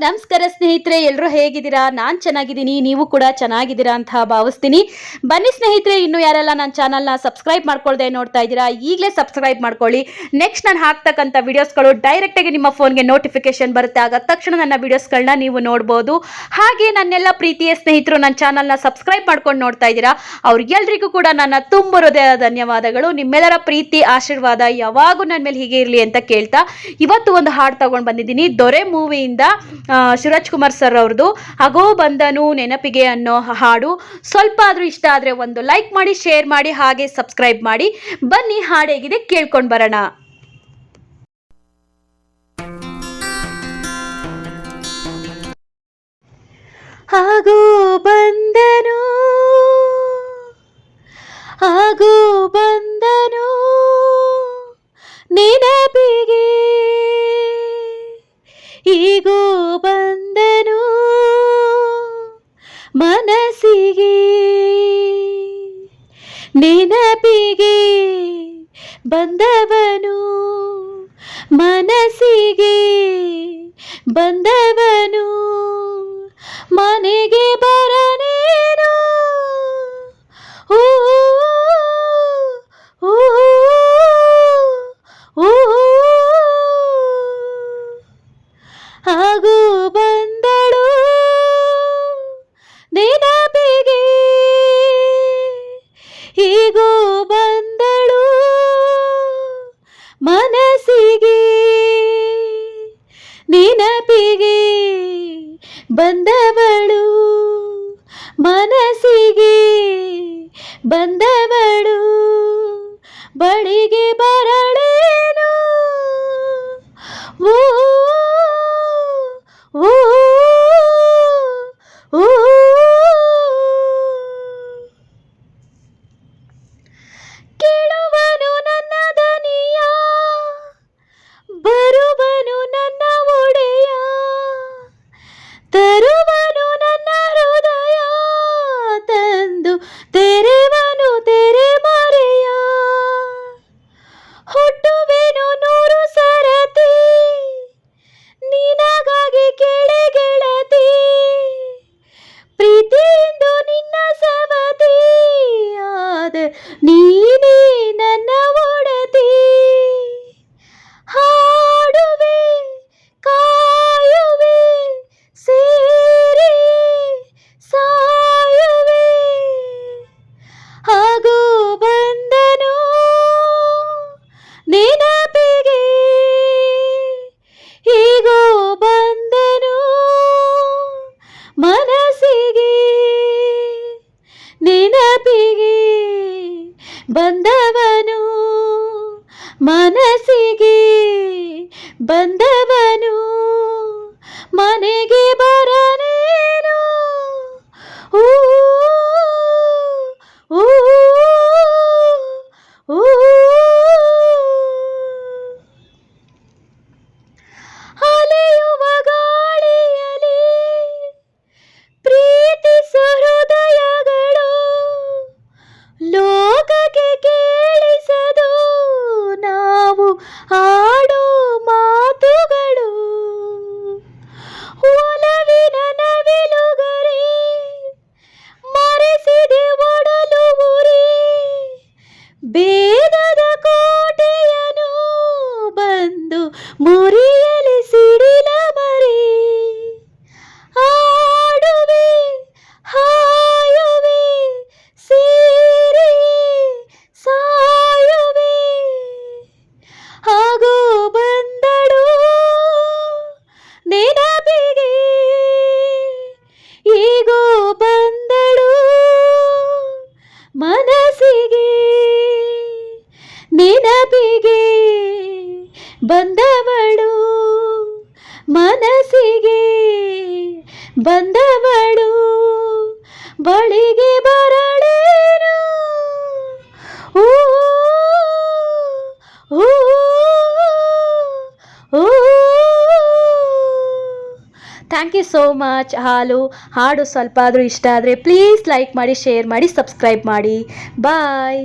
ನಮಸ್ಕಾರ ಸ್ನೇಹಿತರೆ, ಎಲ್ಲರೂ ಹೇಗಿದ್ದೀರಾ? ನಾನು ಚೆನ್ನಾಗಿದ್ದೀನಿ, ನೀವು ಕೂಡ ಚೆನ್ನಾಗಿದ್ದೀರಾ ಅಂತ ಭಾವಿಸ್ತೀನಿ. ಬನ್ನಿ ಸ್ನೇಹಿತರೆ, ಇನ್ನು ಯಾರೆಲ್ಲ ನನ್ನ ಚಾನಲ್ನ ಸಬ್ಸ್ಕ್ರೈಬ್ ಮಾಡ್ಕೊಳ್ದೆ ನೋಡ್ತಾ ಇದ್ದೀರಾ, ಈಗಲೇ ಸಬ್ಸ್ಕ್ರೈಬ್ ಮಾಡ್ಕೊಳ್ಳಿ. ನೆಕ್ಸ್ಟ್ ನಾನು ಹಾಕ್ತಕ್ಕಂಥ ವಿಡಿಯೋಸ್ಗಳು ಡೈರೆಕ್ಟಾಗಿ ನಿಮ್ಮ ಫೋನ್ಗೆ ನೋಟಿಫಿಕೇಶನ್ ಬರುತ್ತೆ. ಆಗ ತಕ್ಷಣ ನನ್ನ ವಿಡಿಯೋಸ್ಗಳನ್ನ ನೀವು ನೋಡ್ಬೋದು. ಹಾಗೆ ನನ್ನೆಲ್ಲ ಪ್ರೀತಿಯ ಸ್ನೇಹಿತರು ನನ್ನ ಚಾನಲ್ನ ಸಬ್ಸ್ಕ್ರೈಬ್ ಮಾಡ್ಕೊಂಡು ನೋಡ್ತಾ ಇದ್ದೀರಾ, ಅವ್ರಿಗೆಲ್ರಿಗೂ ಕೂಡ ನನ್ನ ತುಂಬ ಹೃದಯದ ಧನ್ಯವಾದಗಳು. ನಿಮ್ಮೆಲ್ಲರ ಪ್ರೀತಿ ಆಶೀರ್ವಾದ ಯಾವಾಗೂ ನನ್ನ ಮೇಲೆ ಹೀಗೆ ಇರಲಿ ಅಂತ ಕೇಳ್ತಾ ಇವತ್ತು ಒಂದು ಹಾಡು ತಗೊಂಡು ಬಂದಿದ್ದೀನಿ. ದೊರೆ ಮೂವಿಯಿಂದ ಶಿವರಾಜ್ ಕುಮಾರ್ ಸರ್ ಅವ್ರದ್ದು ಆಗೋ ಬಂದನು ನೆನಪಿಗೆ ಅನ್ನೋ ಹಾಡು. ಸ್ವಲ್ಪ ಆದ್ರೂ ಇಷ್ಟ ಆದ್ರೆ ಒಂದು ಲೈಕ್ ಮಾಡಿ, ಶೇರ್ ಮಾಡಿ, ಹಾಗೆ ಸಬ್ಸ್ಕ್ರೈಬ್ ಮಾಡಿ. ಬನ್ನಿ ಹಾಡು ಹೇಗಿದೆ ಕೇಳ್ಕೊಂಡು ಬರೋಣ. ಆಗೋ ಬಂದನು, ಆಗೋ ಬಂದನು ನೆನಪಿಗೆ, ಈಗೋ ಬಂದನು ಮನಸ್ಸಿಗೆ. ನೆನಪಿಗೆ ಬಂದವನು, ಮನಸ್ಸಿಗೆ ಬಂದವನು, ಮನೆಗೆ ಬರನೇನು. ಓ ಓ ಓ ಆಗೋ ಬಂದಳು ನೆನಪಿಗೆ, ಈಗೋ ಬಂದಳು ಮನಸ್ಸಿಗೆ. ನೆನಪಿಗೆ ಬಂದವಳು, ಮನಸ್ಸಿಗೆ ಬಂದವಳು, ಬಳಿಗೆ ಬರಳೇನು. ಓ ಓ ಓ ಕೇಳುವನು ನನ್ನ ದನಿಯ, ಬರುವನು ನನ್ನ ಒಡೆಯ, ತರುವನು ನನ್ನ ಹೃದಯ, ತಂದು ತೆರೆವನು ತೆರೆ ಮರೆಯ. ಹುಟ್ಟುವೆನು ನೂರು ಸರತಿ ನಿನಗಾಗಿ ಕೇಳೆ ಗೆಳತಿ, ಪ್ರೀತಿಯಿಂದ ನಿನ್ನ ಸವತಿ ಆದ ನೀನೇ ನನ್ನ ಒಡತಿ. ಹಾಡುವೆ ಕಾಯುವೆ ಸೇರಿ ಸಾಯುವೆ. ಆಗೋ ಬಂದನು ನೆನಪಿಗೆ, ಈಗೋ ಬಂದನು ಮನಸ್ಸಿಗೆ. ನೆನಪಿಗೆ ಬಂದವನು, ಮನಸ್ಸಿಗೆ ಬಂದವನು, ಮನೆಗೆ ಬರನೇನು. ಓ ಓ ಓ ಅಲೆಯುವ ಗಾಳಿಯಲಿ ಪ್ರೀತಿಸೋ ಹೃದಯಗಳು, ಲೋಕಕ್ಕೆ ಕೇಳಿಸದು ನಾವು ಆಡೋ ಮಾತುಗಳು. ಒಲವಿನ ನವಿಲುಗರಿ ಮರೆಸಿದೆ ಒಡಲು ಉರಿ, ಬೇದದ ಕೋಟೆಯನು ಬಂದು ಮುರಿಯಲಿ ಸಿಡಿಲ ಮರಿ. ಆಡುವೆ ಹಾಯುವೆ ಸೇರಿ ಸಾಯುವೆ. ಆಗೋ ಬಂದಳು ನೆನಪಿಗೆ, ಈಗೋ ಬಂದಳು ಮನಸ್ಸಿಗೆ. ನೆನಪಿಗೆ ಬಂದವಳು, ಮನಸ್ಸಿಗೆ ಬಂದವಳು, ಬಳಿಗೆ ಬರಳೇನು. ಓ ಓ ಓ ಥ್ಯಾಂಕ್ ಯು ಸೋ ಮಚ್. ಹಾಡು ಸ್ವಲ್ಪ ಆದರೂ ಇಷ್ಟ ಆದರೆ ಪ್ಲೀಸ್ ಲೈಕ್ ಮಾಡಿ, ಶೇರ್ ಮಾಡಿ, ಸಬ್ಸ್ಕ್ರೈಬ್ ಮಾಡಿ. ಬಾಯ್.